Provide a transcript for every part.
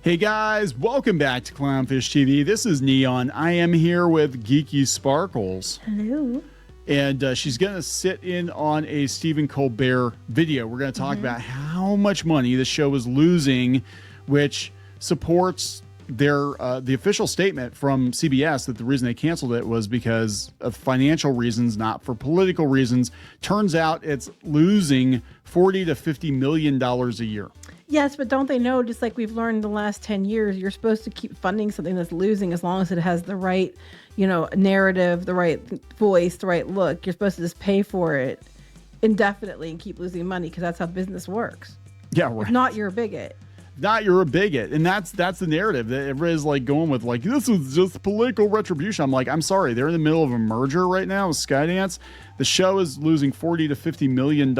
Hey guys, welcome back to Clownfish TV. This is Kneon. I am here with Geeky Sparkles. Hello. And she's going to sit in on a Stephen Colbert video. We're going to talk about how much money the show is losing, which supports their the official statement from CBS that the reason they canceled it was because of financial reasons, not for political reasons. Turns out it's losing $40 to $50 million a year. Yes, but don't they know, just like we've learned the last 10 years, you're supposed to keep funding something that's losing as long as it has the right, narrative, the right voice, the right look. You're supposed to just pay for it indefinitely and keep losing money because that's how business works. Yeah, right. If not, you're a bigot. Not you're a bigot. And that's the narrative that everybody's like going with, like, this is just political retribution. I'm like, I'm sorry, they're in the middle of a merger right now with Skydance. The show is losing $40 to $50 million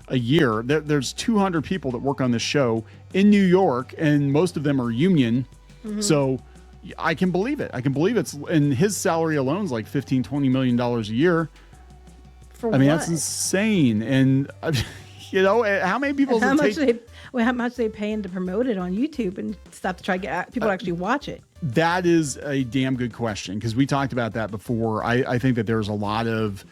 a year. There's 200 people that work on this show in New York, and most of them are union. So I can believe it. I can believe it's, and his salary alone is like $15-20 million a year. For what? That's insane. And how many people how much they paying to promote it on YouTube and stuff to try to get people to actually watch it? That is a damn good question, because we talked about that before. I think that there's a lot of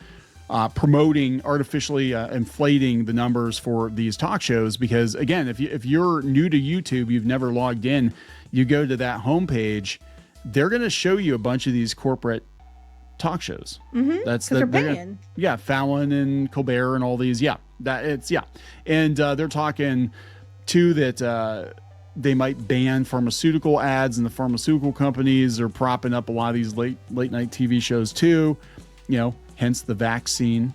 promoting, artificially inflating the numbers for these talk shows, because again, if you're new to YouTube, you've never logged in, you go to that homepage, they're going to show you a bunch of these corporate talk shows. That's they're paying. Fallon and Colbert and all these. And they're talking too that they might ban pharmaceutical ads, and the pharmaceutical companies are propping up a lot of these late night TV shows too. Hence the vaccine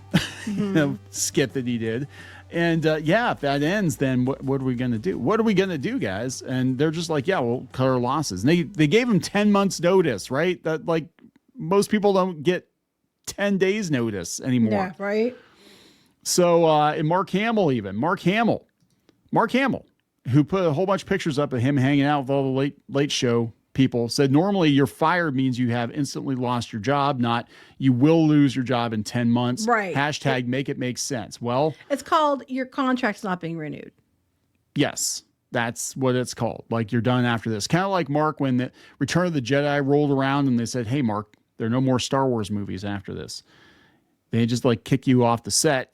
skit that he did. And if that ends, then what are we going to do? What are we going to do, guys? And they're just like, we'll cut our losses. And they gave him 10 months notice, right? That, like, most people don't get 10 days notice anymore. Yeah, right. So, and Mark Hamill, who put a whole bunch of pictures up of him hanging out with all the late show people, said normally you're fired means you have instantly lost your job, not you will lose your job in 10 months. Right. Hashtag make it make sense. Well, it's called your contract's not being renewed. Yes, that's what it's called. Like, you're done after this. Kind of like Mark when the Return of the Jedi rolled around and they said, hey, Mark, there are no more Star Wars movies after this. They just like kick you off the set.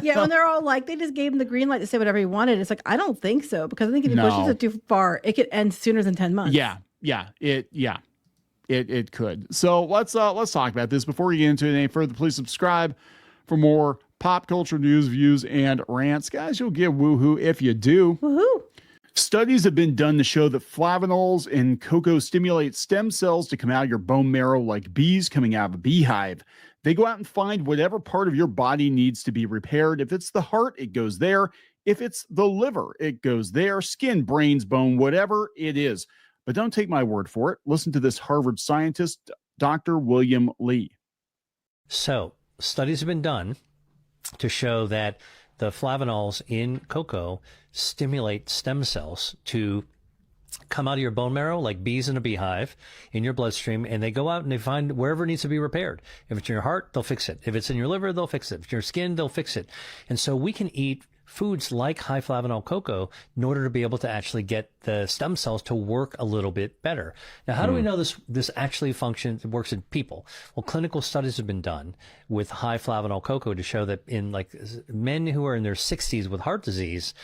Yeah, and they're all like, they just gave him the green light to say whatever he wanted. It's like, I don't think so, because I think if he pushes it too far, it could end sooner than 10 months. It could. So let's talk about this. Before we get into it any further, please subscribe for more pop culture news, views, and rants. Guys, you'll get woohoo if you do. Woohoo! Studies have been done to show that flavonols in cocoa stimulate stem cells to come out of your bone marrow like bees coming out of a beehive. They go out and find whatever part of your body needs to be repaired. If it's the heart, it goes there. If it's the liver, it goes there. Skin, brains, bone, whatever it is. But don't take my word for it. Listen to this Harvard scientist, Dr. William Lee. So, studies have been done to show that the flavonols in cocoa stimulate stem cells to come out of your bone marrow like bees in a beehive in your bloodstream, and they go out and they find wherever it needs to be repaired. If it's in your heart, they'll fix it. If it's in your liver, they'll fix it. If it's in your skin, they'll fix it. And so we can eat foods like high flavanol cocoa in order to be able to actually get the stem cells to work a little bit better. Now, how do we know this actually functions, works in people? Well, clinical studies have been done with high flavanol cocoa to show that in like men who are in their 60s with heart disease,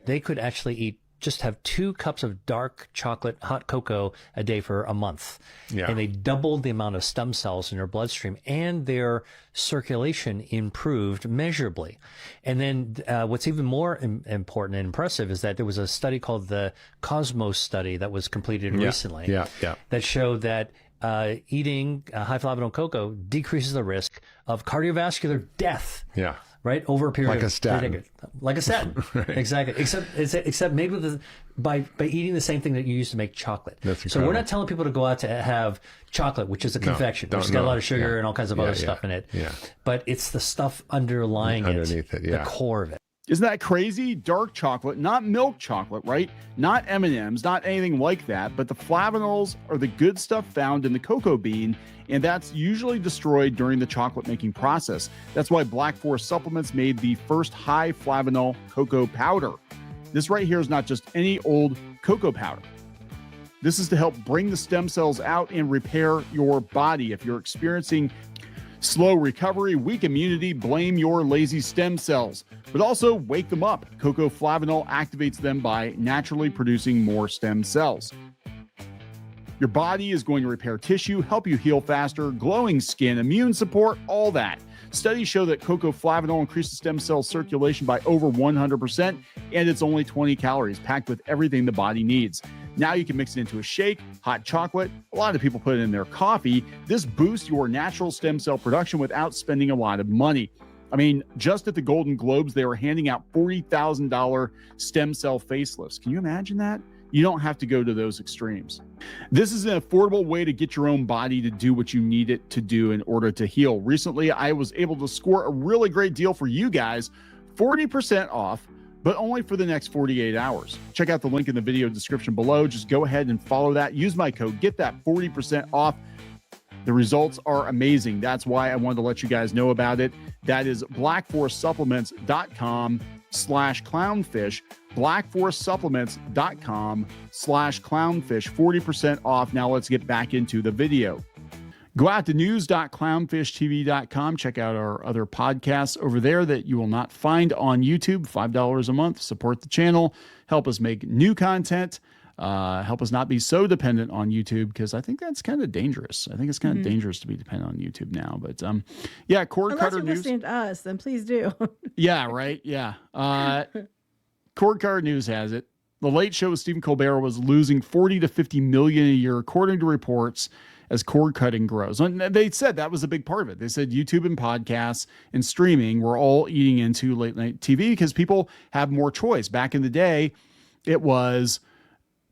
they could actually just have 2 cups of dark chocolate hot cocoa a day for a month. Yeah. And they doubled the amount of stem cells in their bloodstream, and their circulation improved measurably. And then what's even more important and impressive is that there was a study called the Cosmos study that was completed recently that showed that eating high flavanol cocoa decreases the risk of cardiovascular death. Yeah. Right, over a period like a statin. Like a statin, right. Exactly. Except made with by eating the same thing that you use to make chocolate. That's incredible. So we're not telling people to go out to have chocolate, which is a confection, which has got a lot of sugar and all kinds of other stuff in it. Yeah. But it's the stuff underlying underneath it, the core of it. Isn't that crazy? Dark chocolate, not milk chocolate, right? Not M&Ms, not anything like that, but the flavanols are the good stuff found in the cocoa bean, and that's usually destroyed during the chocolate making process. That's why Black Forest Supplements made the first high flavanol cocoa powder. This right here is not just any old cocoa powder. This is to help bring the stem cells out and repair your body. If you're experiencing slow recovery, weak immunity, blame your lazy stem cells, but also wake them up. Cocoa flavanol activates them by naturally producing more stem cells. Your body is going to repair tissue, help you heal faster, glowing skin, immune support, all that. Studies show that cocoa flavanol increases stem cell circulation by over 100%, and it's only 20 calories, packed with everything the body needs. Now you can mix it into a shake, hot chocolate. A lot of people put it in their coffee. This boosts your natural stem cell production without spending a lot of money. I mean, just at the Golden Globes, they were handing out $40,000 stem cell facelifts. Can you imagine that? You don't have to go to those extremes. This is an affordable way to get your own body to do what you need it to do in order to heal. Recently, I was able to score a really great deal for you guys, 40% off, but only for the next 48 hours. Check out the link in the video description below. Just go ahead and follow that. Use my code, get that 40% off. The results are amazing. That's why I wanted to let you guys know about it. That is blackforestsupplements.com/clownfish, blackforestsupplements.com/clownfish, 40% off. Now let's get back into the video. Go out to news.clownfishtv.com. Check out our other podcasts over there that you will not find on YouTube. $5 a month. Support the channel. Help us make new content. Help us not be so dependent on YouTube, because I think that's kind of dangerous. I think it's kind of dangerous to be dependent on YouTube now. But yeah, Cord Unless Cutter you're News. listening to us, then please do. Yeah, right. Yeah. Cord Cutter News has it. The Late Show with Stephen Colbert was losing 40 to 50 million a year, according to reports, as cord cutting grows. And they said that was a big part of it. They said YouTube and podcasts and streaming were all eating into late night TV because people have more choice. Back in the day, it was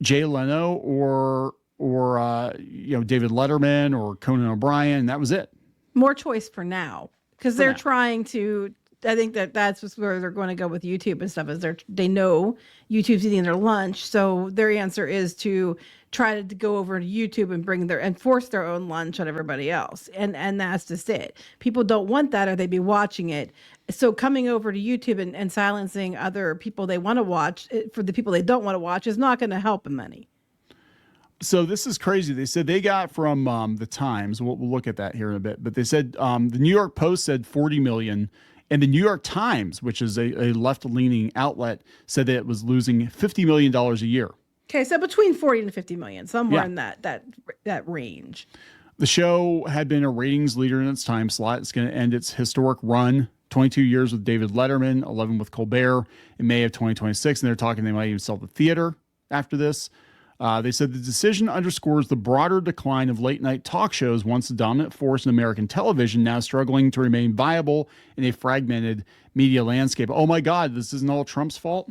Jay Leno or David Letterman or Conan O'Brien. That was it. More choice for now, because they're trying to. I think that's just where they're going to go with YouTube and stuff. Is they know YouTube's eating their lunch, so their answer is to try to go over to YouTube and force their own lunch on everybody else, and that's just it. People don't want that, or they'd be watching it. So coming over to YouTube and silencing other people they want to watch for the people they don't want to watch is not going to help them any. So this is crazy. They said they got from the Times. We'll look at that here in a bit. But they said the New York Post said 40 million. And the New York Times, which is a left-leaning outlet, said that it was losing $50 million a year. Okay, so between 40 and 50 million, somewhere in that range. The show had been a ratings leader in its time slot. It's going to end its historic run, 22 years with David Letterman, 11 with Colbert in May of 2026. And they're talking they might even sell the theater after this. They said the decision underscores the broader decline of late-night talk shows, once a dominant force in American television, now struggling to remain viable in a fragmented media landscape. Oh my God, this isn't all Trump's fault?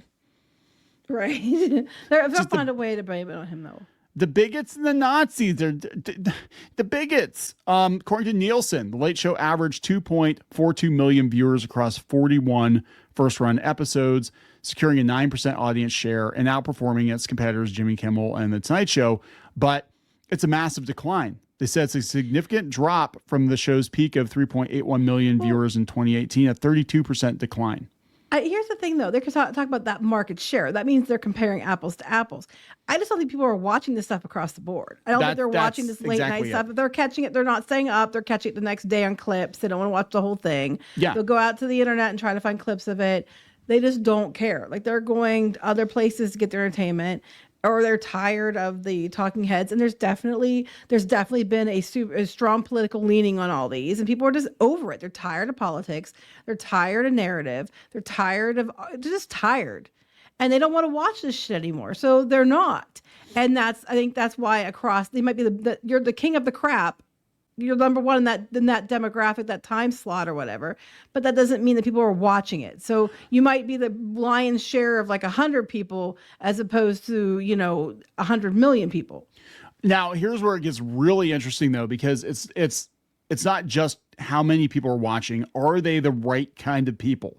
Right. They'll find a way to blame it on him, though. The bigots and the Nazis, they're the bigots. According to Nielsen, The Late Show averaged 2.42 million viewers across 41 first-run episodes, securing a 9% audience share and outperforming its competitors Jimmy Kimmel and The Tonight Show. But it's a massive decline. They said it's a significant drop from the show's peak of 3.81 million viewers in 2018, a 32% decline. Here's the thing, though. They're talking about that market share. That means they're comparing apples to apples. I just don't think people are watching this stuff across the board. I don't think they're watching this late night stuff. If they're catching it, they're not staying up. They're catching it the next day on clips. They don't want to watch the whole thing. Yeah. They'll go out to the internet and try to find clips of it. They just don't care. Like, they're going to other places to get their entertainment, or they're tired of the talking heads. And there's definitely been a strong political leaning on all these, and people are just over it. They're tired of politics. They're tired of narrative. They're just tired, and they don't want to watch this shit anymore. So they're not. And I think that's why they might be you're the king of the crap. You're number one in that demographic, that time slot or whatever, but that doesn't mean that people are watching it. So you might be the lion's share of like 100 people as opposed to 100 million people. Now, here's where it gets really interesting, though, because it's not just how many people are watching. Are they the right kind of people,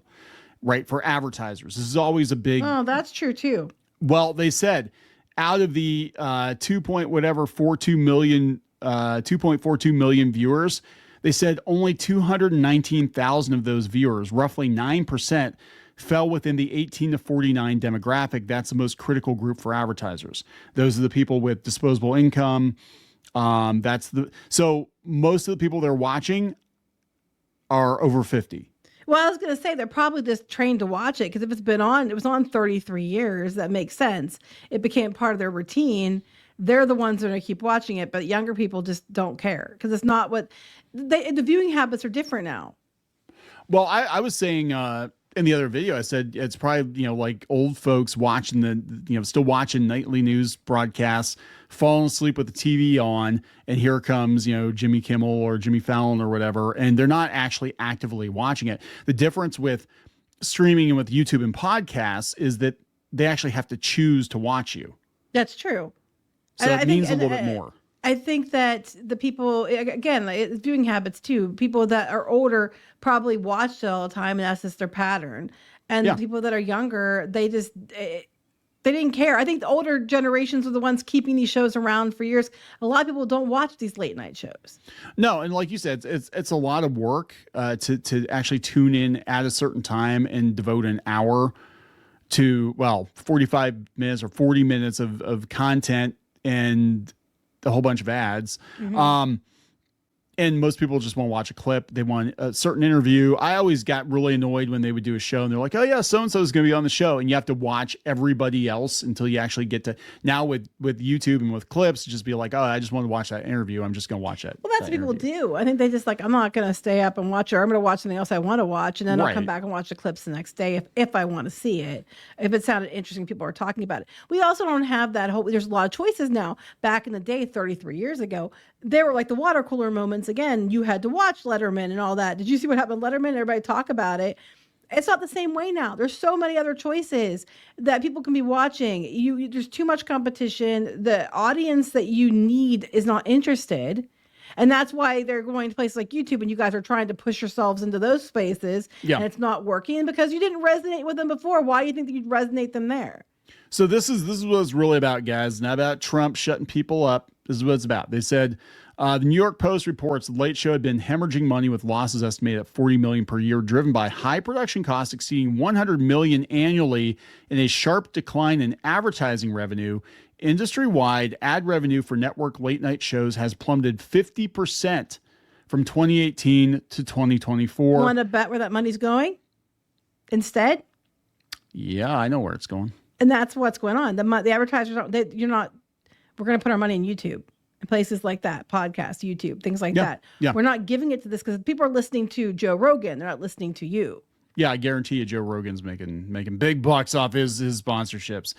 right, for advertisers? This is always a big. Oh, that's true too. Well, they said out of the 2.42 million viewers, they said only 219,000 of those viewers, roughly 9%, fell within the 18 to 49 demographic. That's the most critical group for advertisers. Those are the people with disposable income. So most of the people they're watching are over 50. Well, I was going to say they're probably just trained to watch it because if it was on 33 years, that makes sense. It became part of their routine. They're the ones that are going to keep watching it, but younger people just don't care because it's not what the viewing habits are different now. Well, I was saying in the other video, I said it's probably, like old folks watching still watching nightly news broadcasts, falling asleep with the TV on, and here comes, Jimmy Kimmel or Jimmy Fallon or whatever, and they're not actually actively watching it. The difference with streaming and with YouTube and podcasts is that they actually have to choose to watch you. That's true. So it means a little bit more. I think that the people, again, it's viewing habits too. People that are older probably watch it all the time, and that's just their pattern. And the people that are younger, they didn't care. I think the older generations are the ones keeping these shows around for years. A lot of people don't watch these late night shows. No, and like you said, it's a lot of work to actually tune in at a certain time and devote an hour to 45 minutes or 40 minutes of content and a whole bunch of ads. Mm-hmm. And most people just want to watch a clip. They want a certain interview. I always got really annoyed when they would do a show and they're like, oh yeah, so-and-so is going to be on the show. And you have to watch everybody else until you actually get to, now with YouTube and with clips, just be like, oh, I just want to watch that interview. I'm just going to watch that. Well, that's what people do. I think they just I'm not going to stay up and watch it. Or I'm going to watch something else I want to watch. And then I'll come back and watch the clips the next day if I want to see it. If it sounded interesting, people are talking about it. We also don't have that whole, there's a lot of choices now. Back in the day, 33 years ago, there were like the water cooler moments. Again, you had to watch Letterman and all that. Did you see what happened with Letterman? Everybody talk about it. It's not the same way now. There's so many other choices that people can be watching. There's too much competition. The audience that you need is not interested. And that's why they're going to places like YouTube and you guys are trying to push yourselves into those spaces. Yeah. And it's not working because you didn't resonate with them before. Why do you think that you'd resonate them there? So this is what it's really about, guys. Not about Trump shutting people up. This is what it's about. They said the New York Post reports the Late Show had been hemorrhaging money with losses estimated at $40 million per year, driven by high production costs exceeding $100 million annually and a sharp decline in advertising revenue. Industry-wide ad revenue for network late night shows has plummeted 50% from 2018 to 2024. Want to bet where that money's going instead? Yeah, I know where it's going. And that's what's going on. The advertisers, we're going to put our money in YouTube and places like that, podcasts, YouTube, things like that. Yeah. We're not giving it to this because people are listening to Joe Rogan. They're not listening to you. Yeah, I guarantee you Joe Rogan's making big bucks off his sponsorships.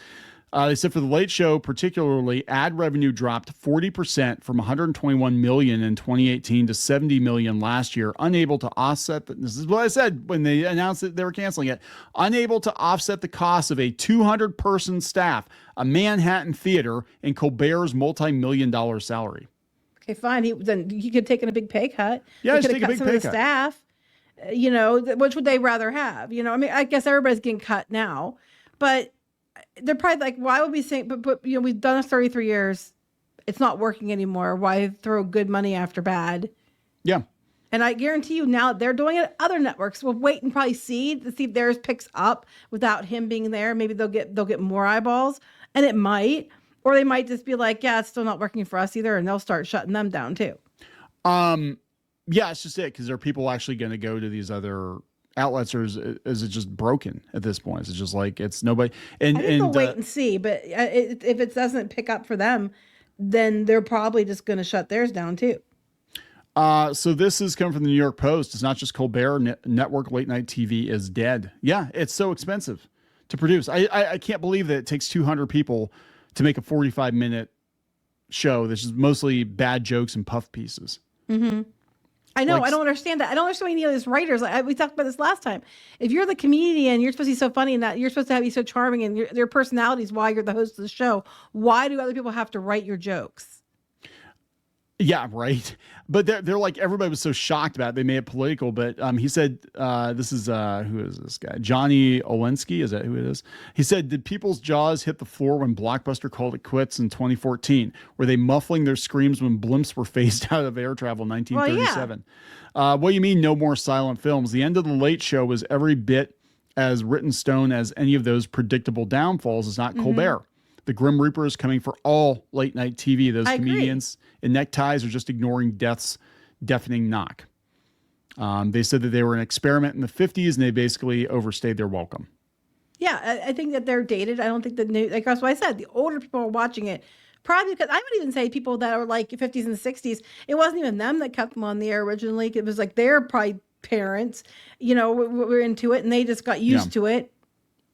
They said for the Late Show, particularly, ad revenue dropped 40% from $121 million in 2018 to $70 million last year, unable to offset. This is what I said when they announced that they were canceling it. Unable to offset the cost of a 200-person staff, a Manhattan theater, and Colbert's multi-million-dollar salary. Okay, fine. Then he could have taken a big pay cut. Yeah, he could have cut some of the staff. Which would they rather have? I guess everybody's getting cut now, but they're probably like, why would we say, but we've done this 33 years. It's not working anymore. Why throw good money after bad? Yeah. And I guarantee you now they're doing it. Other networks will wait and probably see if theirs picks up without him being there. Maybe they'll get more eyeballs, and it might, or they might just be like, yeah, it's still not working for us either. And they'll start shutting them down too. Yeah, it's just it. Cause are people actually going to go to these other outlets, or is it just broken at this point? It's just like it's nobody. And I think they'll wait and see. But if it doesn't pick up for them, then they're probably just going to shut theirs down too. So this is coming from the New York Post. It's not just Colbert. Network late night TV is dead. Yeah, it's so expensive to produce. I can't believe that it takes 200 people to make a 45-minute show. This is mostly bad jokes and puff pieces. Mm-hmm. I know. I don't understand that. I don't understand any of these writers. We talked about this last time. If you're the comedian, you're supposed to be so funny and that you're supposed to be so charming and your personality is why you're the host of the show. Why do other people have to write your jokes? Yeah, right. But they're like, everybody was so shocked about it. They made it political, but he said, this is, who is this guy? Johnny Olinsky, is that who it is? He said, did people's jaws hit the floor when Blockbuster called it quits in 2014? Were they muffling their screams when blimps were phased out of air travel in 1937? Well, yeah. What do you mean no more silent films? The end of The Late Show was every bit as written stone as any of those predictable downfalls is not Colbert. The Grim Reaper is coming for all late night TV. Those comedians in neckties are just ignoring death's deafening knock. They said that they were an experiment in the 50s and they basically overstayed their welcome. Yeah, I think that they're dated. I don't think the new, like that's what I said, the older people are watching it. Probably because I would even say people that are like 50s and 60s, it wasn't even them that kept them on the air originally. It was like their probably parents, were into it and they just got used to it.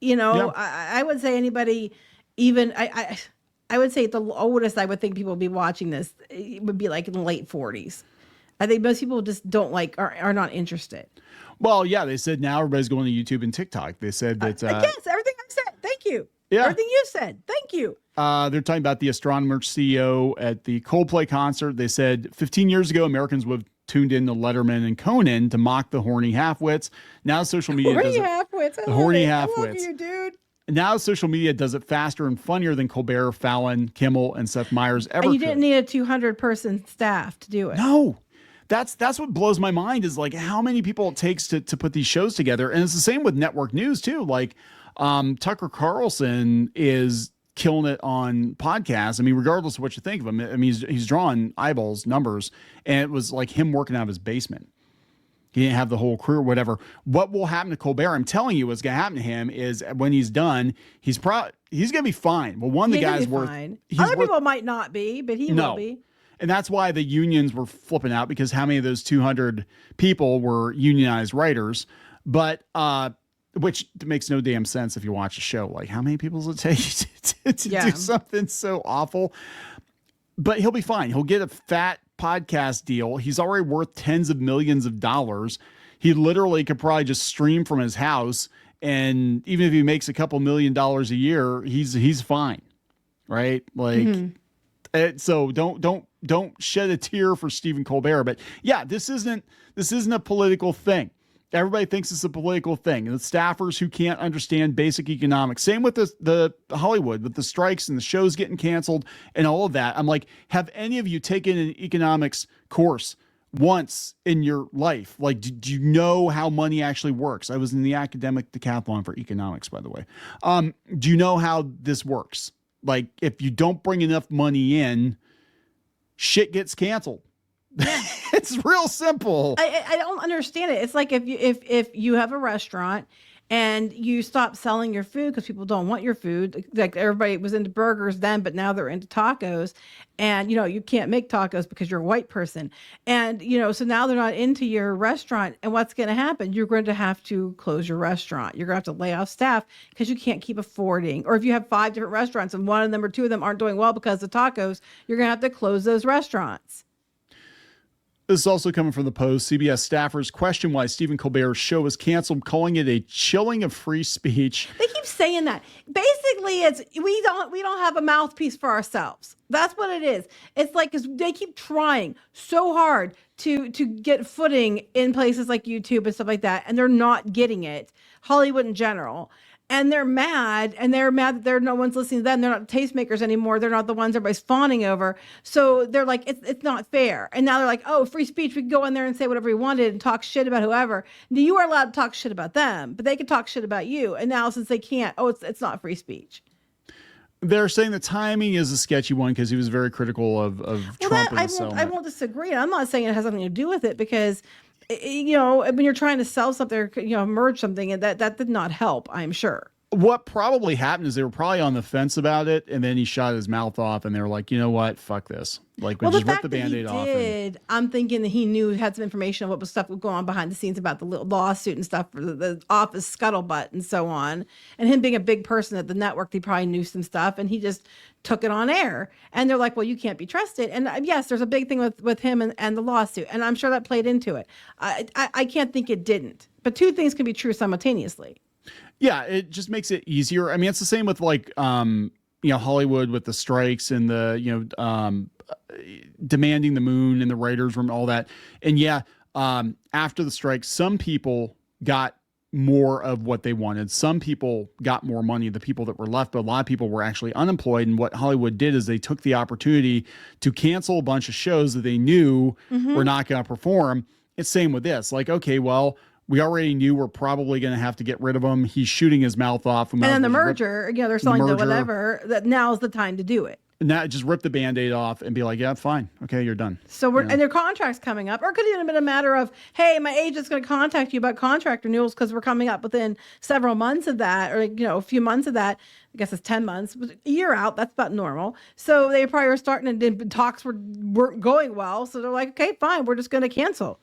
I would say anybody, even I would say the oldest I would think people would be watching this, it would be like in the late 40s. I think most people just don't are not interested. Well, yeah, they said now everybody's going to YouTube and TikTok. They said that. Yes, everything I said. Thank you. Yeah. Everything you said. Thank you. They're talking about the Astronomer CEO at the Coldplay concert. They said 15 years ago, Americans would have tuned in to Letterman and Conan to mock the horny halfwits. Now social media does it. The horny halfwits. I love you, dude. Now social media does it faster and funnier than Colbert, Fallon, Kimmel, and Seth Meyers ever And you could. didn't need a 200-person staff to do it. No. That's what blows my mind is like how many people it takes to put these shows together. And it's the same with network news too. Like Tucker Carlson is killing it on podcasts. I mean, regardless of what you think of him, I mean, he's drawing eyeballs, numbers, and it was like him working out of his basement. He didn't have the whole crew or whatever. What will happen to Colbert? I'm telling you what's going to happen to him is when he's done, he's going to be fine. Well, the guy's worth. Other people might not be, but he will be. And that's why the unions were flipping out because how many of those 200 people were unionized writers? But which makes no damn sense if you watch a show. Like, how many people does it take to do something so awful? But he'll be fine. He'll get a fat podcast deal. He's already worth tens of millions of dollars. He literally could probably just stream from his house. And even if he makes a couple $1 million a year, he's fine. Right? Like, so don't shed a tear for Stephen Colbert. But yeah, this isn't a political thing. Everybody thinks it's a political thing. And the staffers who can't understand basic economics. Same with the Hollywood, with the strikes and the shows getting canceled and all of that. I'm like, have any of you taken an economics course once in your life? Like, do you know how money actually works? I was in the academic decathlon for economics, by the way. Do you know how this works? Like, if you don't bring enough money in, shit gets canceled. Yeah. It's real simple. I don't understand it. It's like if you have a restaurant and you stop selling your food because people don't want your food. Like everybody was into burgers then, but now they're into tacos. And, you can't make tacos because you're a white person. And, so now they're not into your restaurant. And what's going to happen? You're going to have to close your restaurant. You're going to have to lay off staff because you can't keep affording. Or if you have 5 different restaurants and one of them or 2 of them aren't doing well because of tacos, you're going to have to close those restaurants. This is also coming from the Post. CBS staffers question why Stephen Colbert's show was canceled, calling it a chilling of free speech. They keep saying that. Basically, it's we don't have a mouthpiece for ourselves. That's what it is. It's like because they keep trying so hard to get footing in places like YouTube and stuff like that, and they're not getting it. Hollywood in general. And they're mad that no one's listening to them. They're not tastemakers anymore. They're not the ones everybody's fawning over. So they're like, it's not fair. And now they're like, oh, free speech. We can go in there and say whatever we wanted and talk shit about whoever. Now, you are allowed to talk shit about them, but they can talk shit about you. And now since they can't, it's not free speech. They're saying the timing is a sketchy one because he was very critical of Trump. I won't disagree. I'm not saying it has something to do with it because when you're trying to sell something, merge something, and that did not help, I'm sure. What probably happened is they were probably on the fence about it, and then he shot his mouth off, and they were like, you know what, fuck this. Like, we just ripped the Band-Aid off. I'm thinking that he had some information of what was stuff going on behind the scenes about the lawsuit and stuff for the office scuttlebutt and so on. And him being a big person at the network, he probably knew some stuff, and he just took it on air. And they're like, well, you can't be trusted. And yes, there's a big thing with him and the lawsuit, and I'm sure that played into it. I can't think it didn't. But 2 things can be true simultaneously. Yeah, it just makes it easier. I mean, it's the same with like, Hollywood with the strikes and the, demanding the moon and the writers' room, all that. And yeah, after the strike, some people got more of what they wanted. Some people got more money, the people that were left, but a lot of people were actually unemployed. And what Hollywood did is they took the opportunity to cancel a bunch of shows that they knew were not going to perform. It's same with this. Like, okay, well, We already knew we're probably going to have to get rid of him. He's shooting his mouth off. And then the merger, they're selling to whatever. That now's the time to do it. Now just rip the Band-Aid off and be like, yeah, fine. Okay, you're done. So and their contract's coming up. Or it could even have been a matter of, hey, my agent's going to contact you about contract renewals because we're coming up within several months of that, or a few months of that. I guess it's 10 months, but a year out, that's about normal. So they probably were starting and talks weren't going well. So they're like, okay, fine, we're just going to cancel.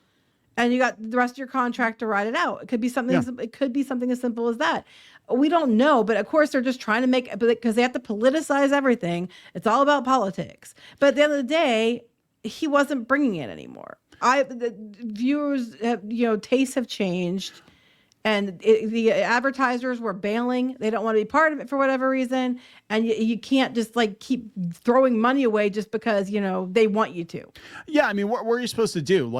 And you got the rest of your contract to ride it out. It could be something. Yeah. It could be something as simple as that. We don't know, but of course they're just trying to make, because they have to politicize everything. It's all about politics. But at the end of the day, he wasn't bringing it anymore. The viewers, tastes have changed, and the advertisers were bailing. They don't want to be part of it for whatever reason, and you can't just keep throwing money away just because they want you to. Yeah, I mean, what are you supposed to do?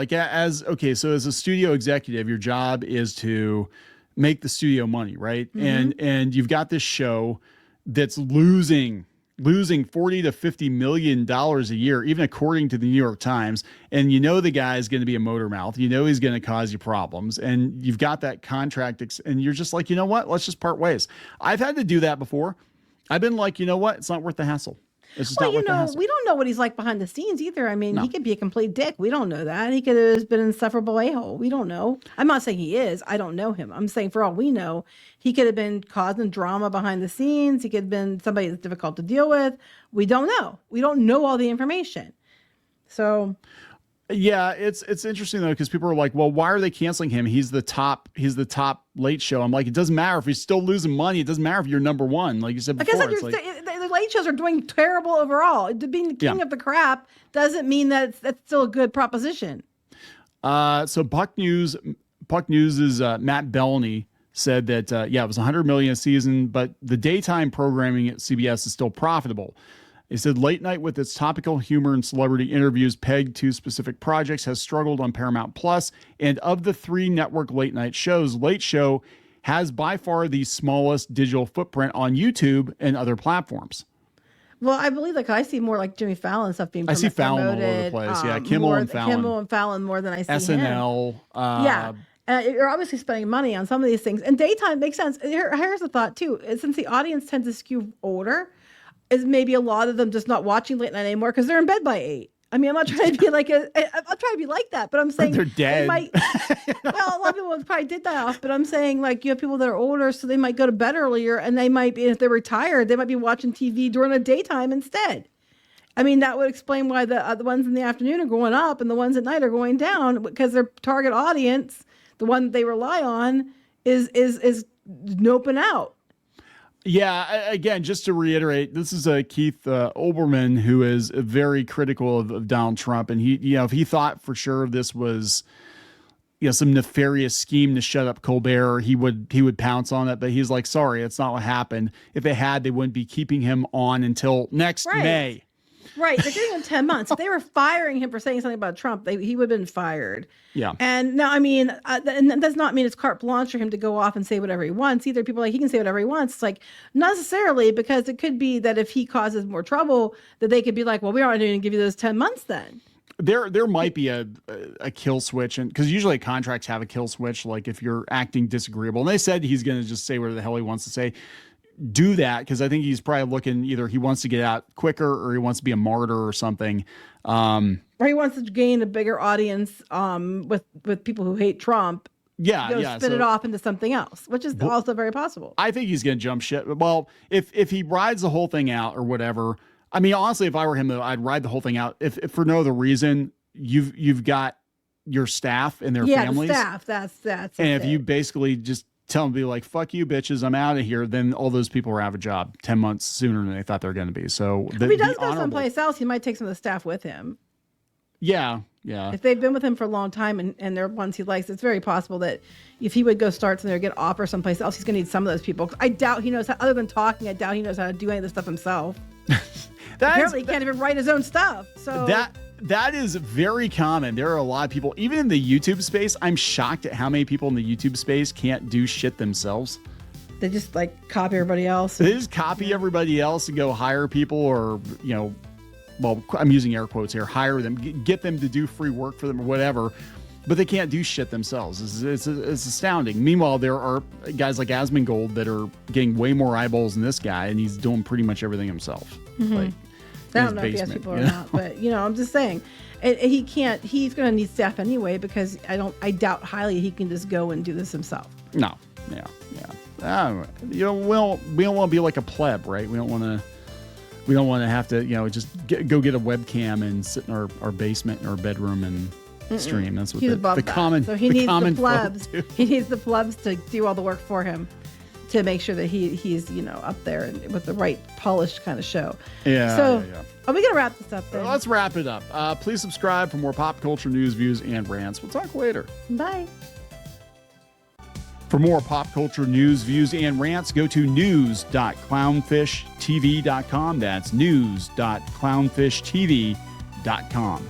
So as a studio executive, your job is to make the studio money, right? Mm-hmm. And you've got this show that's losing $40 to $50 million a year, even according to the New York Times. And the guy is going to be a motor mouth. He's going to cause you problems. And you've got that contract, and you're just like, you know what? Let's just part ways. I've had to do that before. I've been like, you know what? It's not worth the hassle. It's just not worth the hassle. We don't know what he's like behind the scenes either. I mean, He could be a complete dick. We don't know that. He could have been an insufferable a-hole. We don't know. I'm not saying he is. I don't know him. I'm saying for all we know, he could have been causing drama behind the scenes. He could have been somebody that's difficult to deal with. We don't know. We don't know all the information. So... Yeah, it's interesting though, because people are like, well, why are they canceling him? He's the top late show. I'm like, it doesn't matter if he's still losing money. It doesn't matter if you're number one, like you said before. The late shows are doing terrible overall. Being the king of the crap doesn't mean that's still a good proposition. So Puck News' Matt Bellany said that it was $100 million a season, but the daytime programming at CBS is still profitable. He said late night with its topical humor and celebrity interviews pegged to specific projects has struggled on Paramount Plus. And of the 3 network late night shows, Late Show has by far the smallest digital footprint on YouTube and other platforms. Well, I believe I see more like Jimmy Fallon stuff being promoted. I see Fallon all over the place. Kimmel and Fallon more than I see SNL. You're obviously spending money on some of these things. And daytime makes sense. Here's a thought, too. Since the audience tends to skew older, is maybe a lot of them just not watching late night anymore because they're in bed by 8. I mean, I'm not trying to be like that, but I'm saying they're dead. Well, a lot of people probably did die off, but I'm saying you have people that are older, so they might go to bed earlier, and they might be, if they're retired, they might be watching TV during the daytime instead. I mean, that would explain why the ones in the afternoon are going up and the ones at night are going down, because their target audience, the one they rely on, is noping out. Yeah, again, just to reiterate, this is Keith Olbermann, who is very critical of Donald Trump, and he, if he thought for sure this was, some nefarious scheme to shut up Colbert, he would pounce on it. But he's like, sorry, it's not what happened. If they had, they wouldn't be keeping him on until next May. Right. They're giving him 10 months. If they were firing him for saying something about Trump, he would have been fired. Yeah. And now, I mean, and that does not mean it's carte blanche for him to go off and say whatever he wants either. People are like, he can say whatever he wants. It's like, not necessarily, because it could be that if he causes more trouble, that they could be like, well, we aren't going to give you those 10 months then. There might be a kill switch, and because usually contracts have a kill switch, like if you're acting disagreeable. And they said he's going to just say whatever the hell he wants to say. Do that, because I think he's probably looking, either he wants to get out quicker or he wants to be a martyr or something. Or he wants to gain a bigger audience with people who hate Trump. Yeah. Spin it off into something else, which is also very possible. I think he's going to jump ship. Well, if he rides the whole thing out or whatever, I mean, honestly, if I were him, though, I'd ride the whole thing out. If for no other reason, you've got your staff and their families. Yeah, the staff. That's and if you basically just tell them to be like, fuck you, bitches, I'm out of here, then all those people will have a job 10 months sooner than they thought they were going to be. So if he does go someplace else, he might take some of the staff with him. Yeah. If they've been with him for a long time and they're ones he likes, it's very possible that if he would go start somewhere, get offer someplace else, he's going to need some of those people. I doubt he knows how, other than talking, I doubt he knows how to do any of this stuff himself. Apparently he can't even write his own stuff. So that is very common. There are a lot of people, even in the YouTube space. I'm shocked at how many people in the YouTube space can't do shit themselves. They just copy everybody else. They just copy everybody else and go hire people, or, well, I'm using air quotes here, hire them, get them to do free work for them or whatever. but they can't do shit themselves. It's astounding. Meanwhile, there are guys like Asmongold that are getting way more eyeballs than this guy, and he's doing pretty much everything himself. Like, I don't know if he has people or not, but I'm just saying, he can't. He's going to need staff anyway, because I doubt highly he can just go and do this himself. No, yeah. We don't want to be like a pleb, right? We don't want to have to, just go get a webcam and sit in our basement in our bedroom and stream. That's what he's above that. Common. So he needs the plebs. folk do. He needs the plebs to do all the work for him, to make sure that he's up there and with the right polished kind of show. Yeah. So yeah. are we gonna wrap this up then? Let's wrap it up. Please subscribe for more pop culture news, views, and rants. We'll talk later. Bye. For more pop culture news, views, and rants, go to news.clownfishtv.com. That's news.clownfishtv.com.